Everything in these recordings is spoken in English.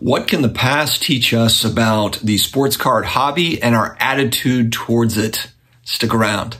What can the past teach us about the sports card hobby and our attitude towards it? Stick around.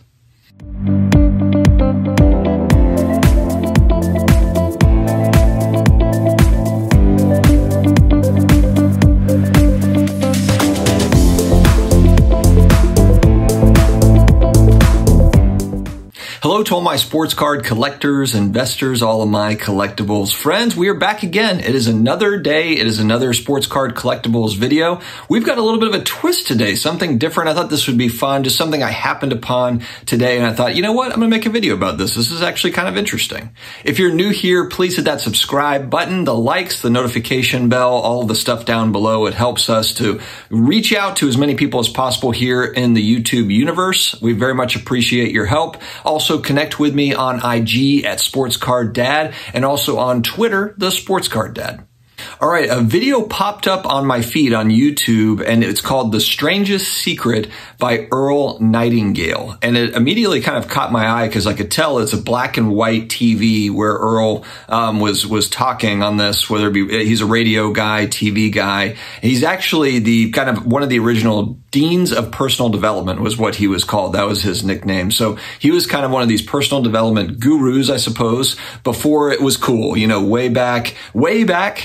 Hello to all my sports card collectors, investors, all of my collectibles friends. We are back again. It is another day. It is another sports card collectibles video. We've got a little bit of a twist today, something different. I thought this would be fun, just something I happened upon today. And I thought, you know what? I'm going to make a video about this. This is actually kind of interesting. If you're new here, please hit that subscribe button, the likes, the notification bell, all of the stuff down below. It helps us to reach out to as many people as possible here in the YouTube universe. We very much appreciate your help. Also, connect with me on IG at SportsCardDad and also on Twitter, the SportsCardDad. All right, a video popped up on my feed on YouTube, and it's called The Strangest Secret by Earl Nightingale. And it immediately kind of caught my eye because I could tell it's a black and white TV where Earl was talking on this, whether it be he's a radio guy, TV guy. He's actually the kind of one of the original Deans of Personal Development was what he was called. That was his nickname. So he was kind of one of these personal development gurus, I suppose, before it was cool, you know, way back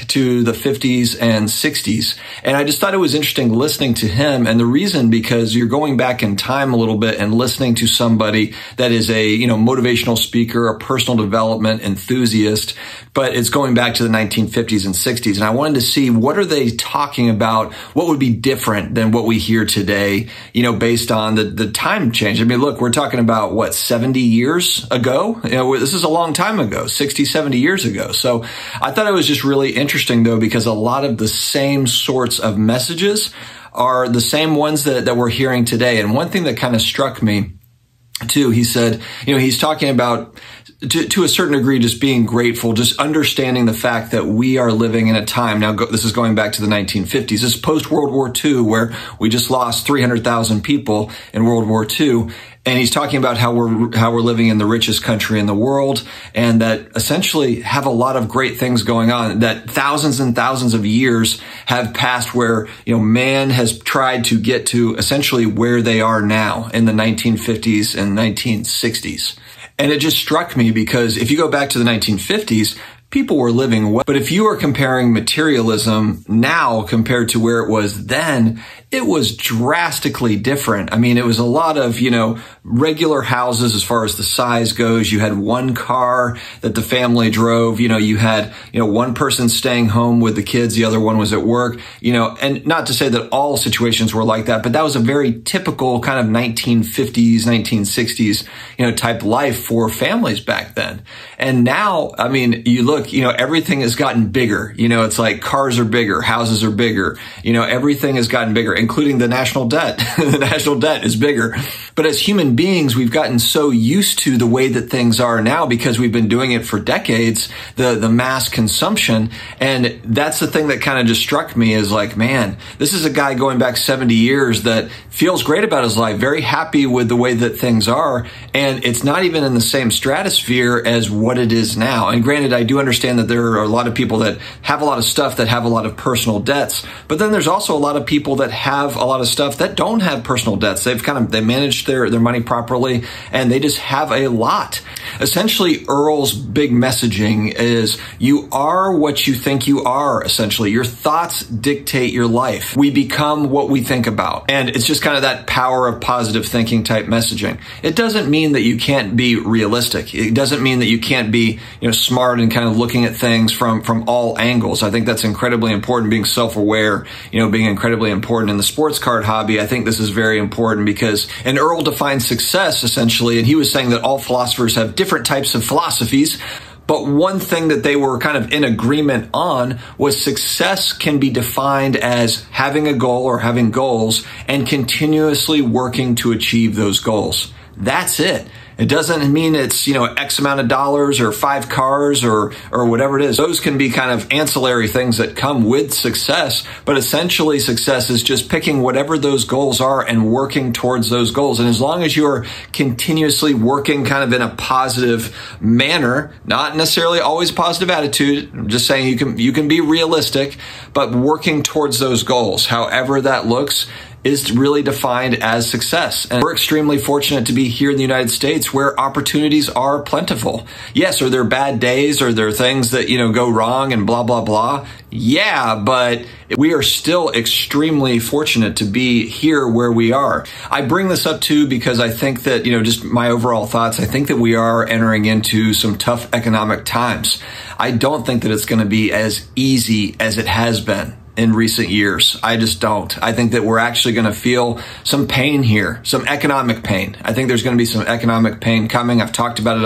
to the 50s and 60s. And I just thought it was interesting listening to him. And the reason, because you're going back in time a little bit and listening to somebody that is a, you know, motivational speaker, a personal development enthusiast, but it's going back to the 1950s and 60s. And I wanted to see what are they talking about? What would be different than what we hear today, you know, based on the time change. I mean, look, we're talking about what, 70 years ago? You know, this is a long time ago, 60, 70 years ago. So I thought it was just really interesting though, because a lot of the same sorts of messages are the same ones that we're hearing today. And one thing that kind of struck me too, he said, you know, he's talking about to a certain degree, just being grateful, just understanding the fact that we are living in a time now. This is going back to the 1950s. This is post World War II, where we just lost 300,000 people in World War II. And he's talking about how we're living in the richest country in the world, and that essentially have a lot of great things going on, that thousands and thousands of years have passed where, you know, man has tried to get to essentially where they are now in the 1950s and 1960s. And it just struck me because if you go back to the 1950s, people were living well. But if you are comparing materialism now compared to where it was then, it was drastically different. I mean, it was a lot of, you know, regular houses as far as the size goes. You had one car that the family drove. You know, you had, you know, one person staying home with the kids. The other one was at work, you know, and not to say that all situations were like that, but that was a very typical kind of 1950s, 1960s, you know, type life for families back then. And now, I mean, you look, you know, everything has gotten bigger. You know, it's like cars are bigger, houses are bigger, you know, everything has gotten bigger, including the national debt. The national debt is bigger. But as human beings, we've gotten so used to the way that things are now because we've been doing it for decades, the mass consumption. And that's the thing that kind of just struck me is like, man, this is a guy going back 70 years that feels great about his life, very happy with the way that things are. And it's not even in the same stratosphere as what it is now. And granted, I do understand that there are a lot of people that have a lot of stuff that have a lot of personal debts, but then there's also a lot of people that have a lot of stuff that don't have personal debts. They manage their money properly and they just have a lot. Essentially, Earl's big messaging is you are what you think you are, essentially. Your thoughts dictate your life. We become what we think about. And it's just kind of that power of positive thinking type messaging. It doesn't mean that you can't be realistic. It doesn't mean that you can't be, you know, smart and kind of looking at things from all angles. I think that's incredibly important, being self-aware, you know, being incredibly important in the sports card hobby. I think this is very important because, and Earl defines success essentially, and he was saying that all philosophers have different types of philosophies. But one thing that they were kind of in agreement on was success can be defined as having a goal or having goals and continuously working to achieve those goals. That's it. It doesn't mean it's, X amount of dollars or 5 cars or whatever it is. Those can be kind of ancillary things that come with success, but essentially success is just picking whatever those goals are and working towards those goals. And as long as you're continuously working kind of in a positive manner, not necessarily always positive attitude, I'm just saying you can be realistic, but working towards those goals, however that looks, is really defined as success. And we're extremely fortunate to be here in the United States where opportunities are plentiful. Yes, are there bad days? Are there things that, go wrong and blah, blah, blah? Yeah, but we are still extremely fortunate to be here where we are. I bring this up too because I think that, just my overall thoughts, I think that we are entering into some tough economic times. I don't think that it's going to be as easy as it has been in recent years. I just don't. I think that we're actually going to feel some pain here, some economic pain. I think there's going to be some economic pain coming. I've talked about it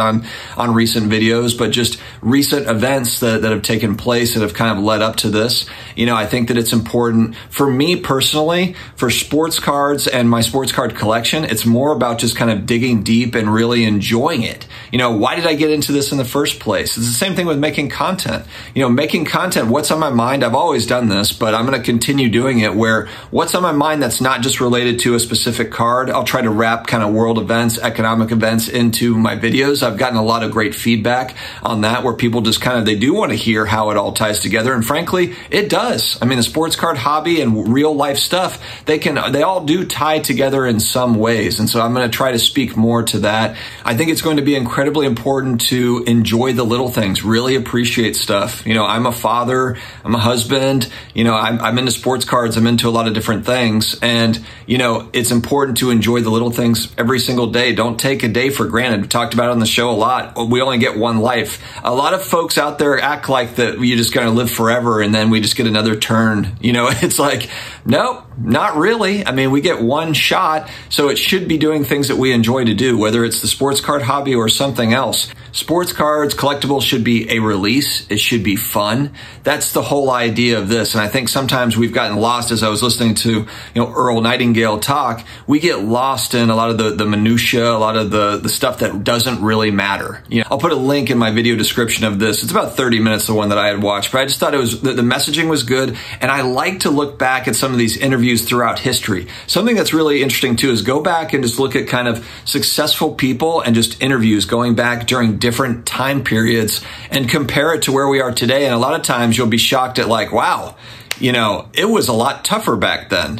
on recent videos, but just recent events that have taken place that have kind of led up to this. I think that it's important for me personally, for sports cards and my sports card collection, it's more about just kind of digging deep and really enjoying it. Why did I get into this in the first place? It's the same thing with making content. Making content, what's on my mind? I've always done this, but I'm going to continue doing it where what's on my mind that's not just related to a specific card. I'll try to wrap kind of world events, economic events into my videos. I've gotten a lot of great feedback on that where people just they do want to hear how it all ties together. And frankly, it does. I mean, the sports card hobby and real life stuff, they all do tie together in some ways. And so I'm going to try to speak more to that. I think it's going to be incredibly important to enjoy the little things, really appreciate stuff. I'm a father, I'm a husband, I'm into sports cards. I'm into a lot of different things. And, it's important to enjoy the little things every single day. Don't take a day for granted. We talked about it on the show a lot. We only get one life. A lot of folks out there act like that you just going to live forever and then we just get another turn. It's like, nope, not really. I mean, we get one shot. So it should be doing things that we enjoy to do, whether it's the sports card hobby or something else. Sports cards, collectibles should be a release. It should be fun. That's the whole idea of this. And I think sometimes we've gotten lost as I was listening to, Earl Nightingale talk. We get lost in a lot of the minutia, a lot of the stuff that doesn't really matter. I'll put a link in my video description of this. It's about 30 minutes, the one that I had watched, but I just thought the messaging was good. And I like to look back at some of these interviews throughout history. Something that's really interesting too is go back and just look at kind of successful people and just interviews going back during different time periods and compare it to where we are today. And a lot of times you'll be shocked at like, wow, it was a lot tougher back then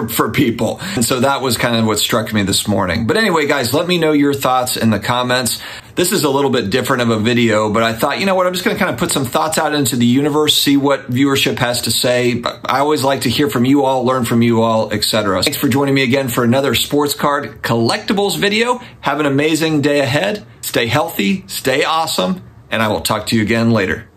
for people. And so that was kind of what struck me this morning. But anyway, guys, let me know your thoughts in the comments. This is a little bit different of a video, but I thought, I'm just going to kind of put some thoughts out into the universe, see what viewership has to say. But I always like to hear from you all, learn from you all, etc. Thanks for joining me again for another sports card collectibles video. Have an amazing day ahead. Stay healthy, stay awesome, and I will talk to you again later.